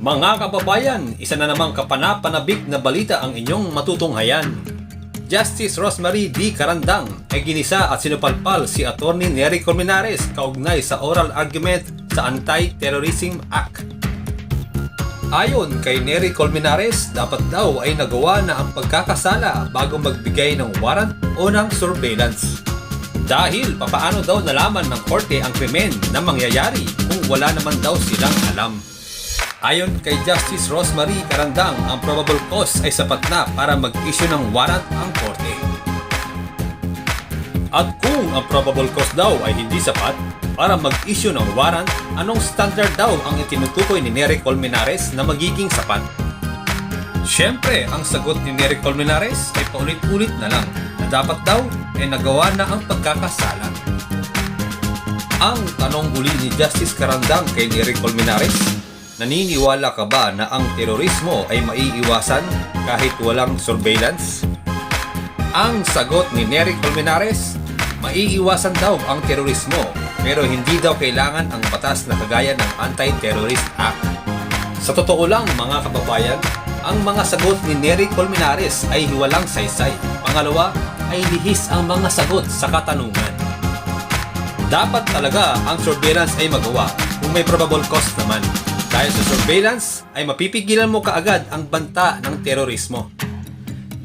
Mga kababayan, isa na namang kapanapanabik na balita ang inyong matutunghayan. Justice Rosemary D. Carandang ay ginisa at sinupalpal si Atty. Nery Colmenares kaugnay sa oral argument sa Anti-Terrorism Act. Ayon kay Nery Colmenares, dapat daw ay nagawa na ang pagkakasala bago magbigay ng warrant o ng surveillance. Dahil papaano daw nalaman ng korte ang krimen na mangyayari kung wala naman daw silang alam. Ayon kay Justice Rosemary Carandang, ang probable cause ay sapat na para mag-issue ng warrant ang korte. At kung ang probable cause daw ay hindi sapat para mag-issue ng warrant, anong standard daw ang itinutukoy ni Nery Colmenares na magiging sapat? Siyempre, ang sagot ni Nery Colmenares ay paulit-ulit na lang na dapat daw ay nagawa na ang pagkakasala. Ang tanong uli ni Justice Carandang kay Nery Colmenares, naniniwala ka ba na ang terorismo ay maiiwasan kahit walang surveillance? Ang sagot ni Nery Colmenares, maiiwasan daw ang terorismo pero hindi daw kailangan ang batas na kagaya ng Anti-Terrorist Act. Sa totoo lang mga kababayan, ang mga sagot ni Nery Colmenares ay hiwalang saysay. Pangalawa ay lihis ang mga sagot sa katanungan. Dapat talaga ang surveillance ay magawa kung may probable cause naman. Dahil sa surveillance ay mapipigilan mo kaagad ang banta ng terorismo.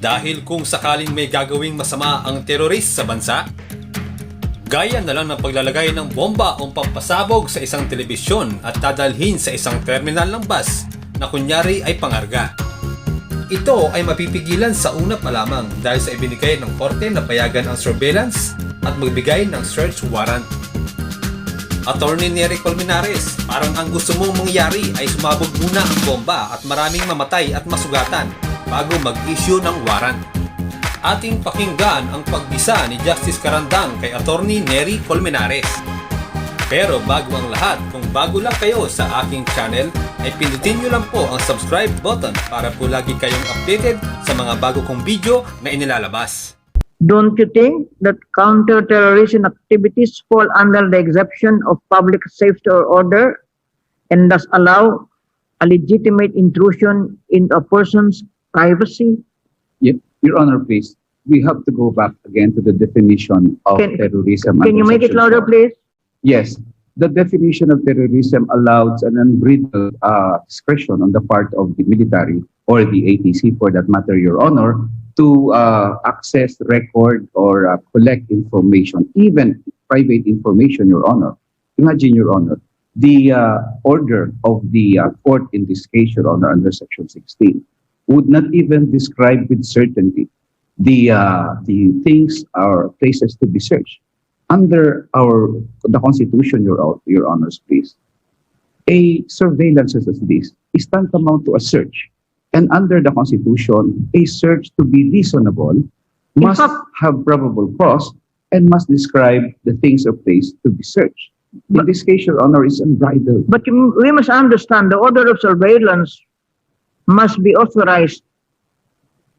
Dahil kung sakaling may gagawing masama ang terorist sa bansa, gaya na lang ng paglalagay ng bomba o pampasabog sa isang telebisyon at dadalhin sa isang terminal ng bus na kunyari ay pangarga. Ito ay mapipigilan sa una pa lamang dahil sa ibinigay ng korte na payagan ang surveillance at magbigay ng search warrant. Atty. Nery Colmenares, parang ang gusto mong mangyari ay sumabog muna ang bomba at maraming mamatay at masugatan bago mag-issue ng warrant. Ating pakinggan ang paggisa ni Justice Carandang kay Atty. Nery Colmenares. Pero bago ang lahat, kung bago lang kayo sa aking channel, ay pindutin nyo lang po ang subscribe button para po lagi kayong updated sa mga bago kong video na inilalabas. Don't you think that counter-terrorism activities fall under the exception of public safety or order and thus allow a legitimate intrusion into a person's privacy? Yep. Your Honor, please, we have to go back again to the definition of terrorism. Can you make it louder, please? Yes. The definition of terrorism allows an unbridled discretion on the part of the military or the ATC, for that matter, Your Honor, to access, record, or collect information, even private information, Your Honor. Imagine, Your Honor, the order of the court in this case, Your Honor, under Section 16, would not even describe with certainty the things or places to be searched. Under the Constitution, Your Honors, please, a surveillance as this is tantamount to a search. And under the Constitution, a search to be reasonable must have probable cause and must describe the things or place to be searched. In this case, Your Honor, is unbridled. But we must understand the order of surveillance must be authorized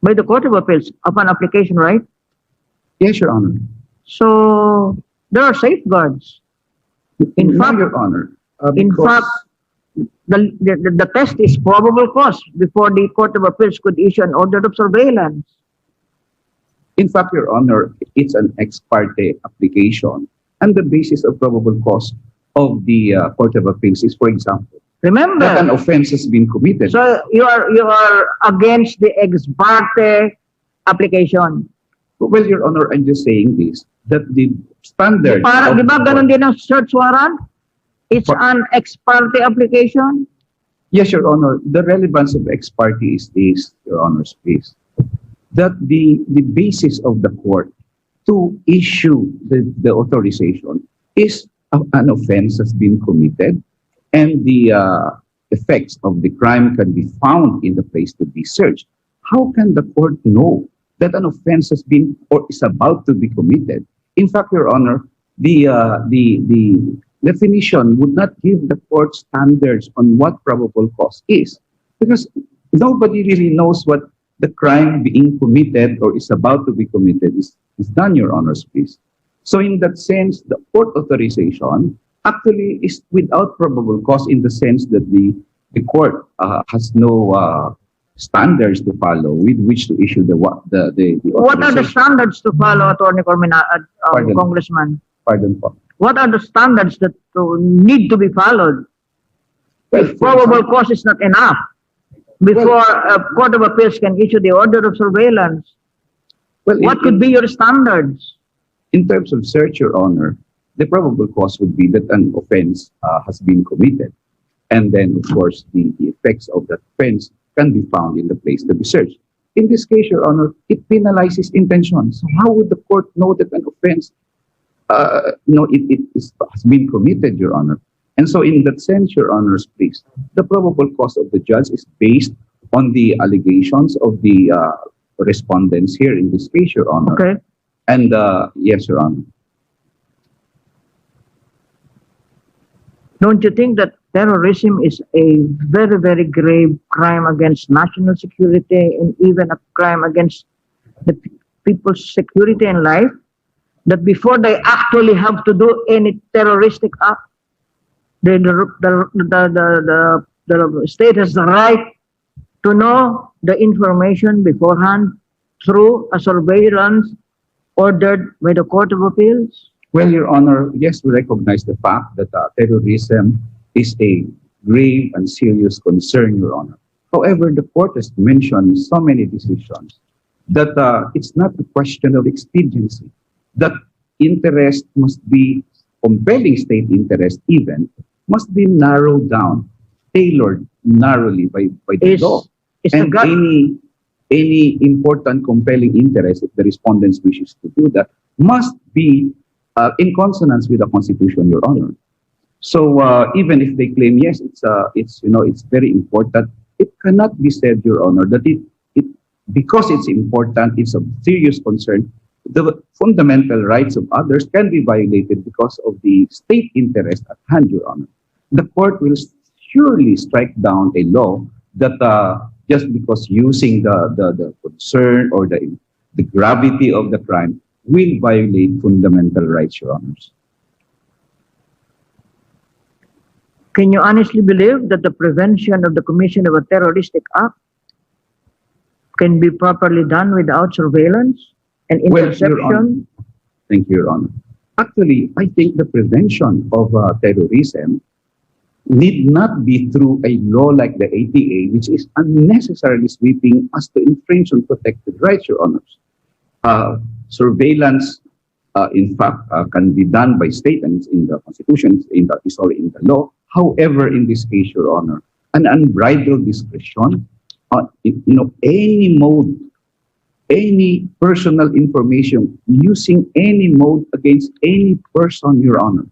by the Court of Appeals upon application, right? Yes, Your Honor. So there are safeguards. In No, fact, Your Honor. in fact, the test is probable cause before the Court of Appeals could issue an order of surveillance. In fact, Your Honor, it's an ex parte application. And the basis of probable cause of the Court of Appeals is, for example, Remember, that an offense has been committed. so you are against the ex parte application. Well, Your Honor, I'm just saying this, that the standard Para, of di ba the ganun court- din ang search warrant? It's an ex parte application. Yes, Your Honor, the relevance of ex parte is this, Your Honor's please, that the basis of the court to issue the authorization is an offense has been committed and the effects of the crime can be found in the place to be searched. How can the court know that an offense has been or is about to be committed? In fact, Your Honor, the definition would not give the court standards on what probable cause is, because nobody really knows what the crime being committed or is about to be committed is done, Your Honor's please. So in that sense, the court authorization actually is without probable cause in the sense that the the court has no standards to follow with which to issue the What are the authorization. standards to follow, Attorney Pardon. Congressman? Pardon po. What are the standards that need to be followed? Well, If probable cause is not enough before a court of appeals can issue the order of surveillance, well, what could be your standards? in terms of search, Your Honor, the probable cause would be that an offense has been committed. And then, of course, the effects of that offense can be found in the place to be searched. In this case, Your Honor, it penalizes intention. So how would the court know that an offense has been committed, Your Honor? And so in that sense, Your Honors, please, the probable cause of the judge is based on the allegations of the respondents here in this case, Your Honor. Okay. And yes, Your Honor. Don't you think that terrorism is a very, very grave crime against national security and even a crime against the people's security and life? That before they actually have to do any terroristic act, the state has the right to know the information beforehand through a surveillance ordered by the Court of Appeals? Well, Your Honor, yes, we recognize the fact that terrorism is a grave and serious concern, Your Honor. However, the court has mentioned so many decisions that it's not a question of expediency. That interest must be, compelling state interest even, must be narrowed down, tailored narrowly by the law. Is the And gut, any important compelling interest, if the respondents wishes to do that, must be in consonance with the Constitution, Your Honor. So even if they claim yes, it's very important, it cannot be said, Your Honor, that it because it's important, it's of serious concern, the fundamental rights of others can be violated because of the state interest at hand, Your Honor. The court will surely strike down a law that just because using the concern or the gravity of the crime will violate fundamental rights, Your Honors. can you honestly believe that the prevention of the commission of a terroristic act can be properly done without surveillance and Well, Your interception? Honor. Thank you, Your Honor. Actually, I think the prevention of terrorism need not be through a law like the ATA, which is unnecessarily sweeping as to infringe on protected rights, Your Honors. Surveillance, in fact, can be done by state, and it's in the Constitution, it's already in the law. However, in this case, Your Honor, an unbridled discretion, any mode, any personal information using any mode against any person, Your Honor,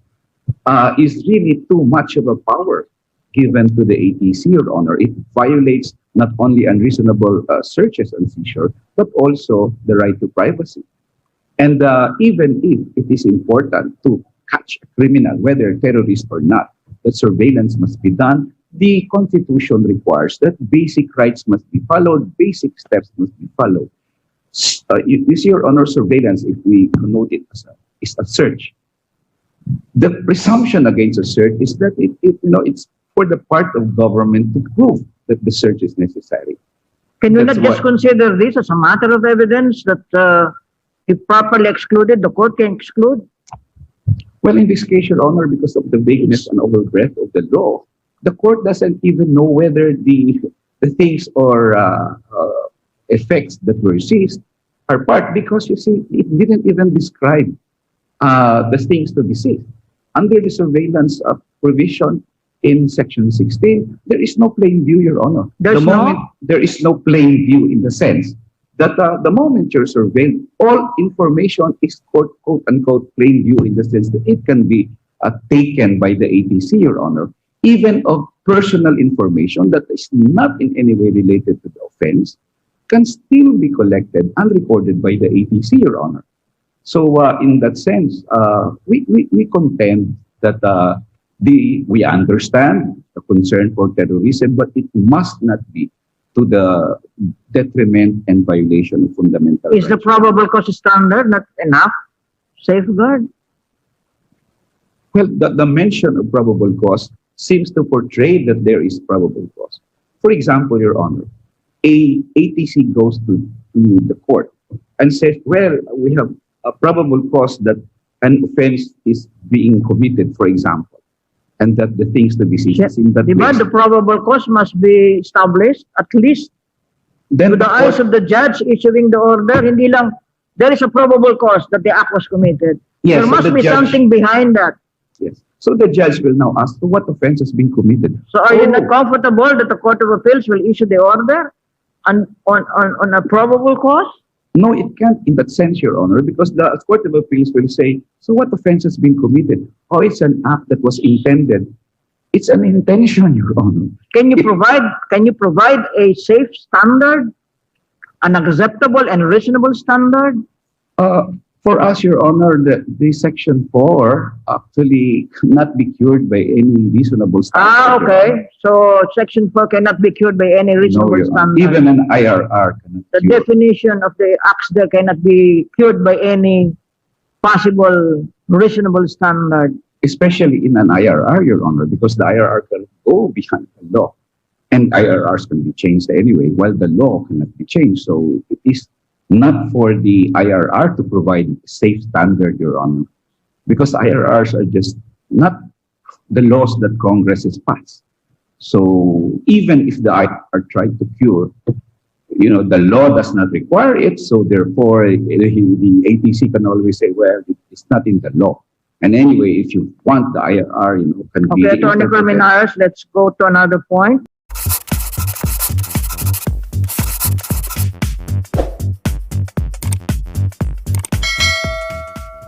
is really too much of a power given to the ATC, Your Honor. It violates not only unreasonable searches and seizure, but also the right to privacy. And even if it is important to catch a criminal, whether terrorist or not, that surveillance must be done. The Constitution requires that basic rights must be followed, basic steps must be followed. You see, Your Honor, surveillance, if we connote it as a search, the presumption against a search is that it's for the part of government to prove that the search is necessary. Can you That's not just what- consider this as a matter of evidence that if properly excluded, the court can exclude? Well, in this case, Your Honor, because of the vagueness and overbreadth of the law, the court doesn't even know whether the things or effects that were seized are part, because you see, it didn't even describe the things to be seized. Under the surveillance provision in Section 16, there is no plain view, Your Honor. There is no plain view in the sense that the moment you're surveilled, all information is quote unquote plain view in the sense that it can be taken by the ATC, Your Honor, even of personal information that is not in any way related to the offense can still be collected and recorded by the ATC, Your Honor. So in that sense, we contend that we understand the concern for terrorism, but it must not be to the detriment and violation of fundamental rights. Is the probable cause standard not enough safeguard? Well, the mention of probable cause seems to portray that there is probable cause. For example, Your Honor, a ATC goes to the court and says, well, we have a probable cause that an offense is being committed, for example, and that the things to be seen is in that Diba, place. the probable cause must be established at least Then to the eyes of the judge issuing the order. Hindi lang, there is a probable cause that the act was committed. Yes, There so must the be judge- something behind that. yes. So the judge will now ask, what offense has been committed? So are you Oh, not comfortable that the Court of Appeals will issue the order on a probable cause? No, it can't in that sense, Your Honor, because the Court of Appeals will say, so what offense has been committed? Oh, it's an act that was intended. It's an intention, Your Honor. Can you provide a safe standard, an acceptable and reasonable standard? For us, Your Honor, the Section 4 actually cannot be cured by any reasonable standard. Your Honor. Okay. So Section 4 cannot be cured by any No, reasonable Your Honor. standard. Even an IRR cannot The cure. definition of the acts there cannot be cured by any possible reasonable standard. Especially in an IRR, Your Honor, because the IRR can go behind the law. And IRRs can be changed anyway, while the law cannot be changed. So it is not for the IRR to provide a safe standard, Your Honor, because IRRs are just not the laws that Congress has passed. So even if the IRR tried to cure, the law does not require it. So therefore, the ATC can always say, well, it's not in the law. And anyway, if you want the IRR, can be. Okay, Attorney interpreted. Colmenares, let's go to another point.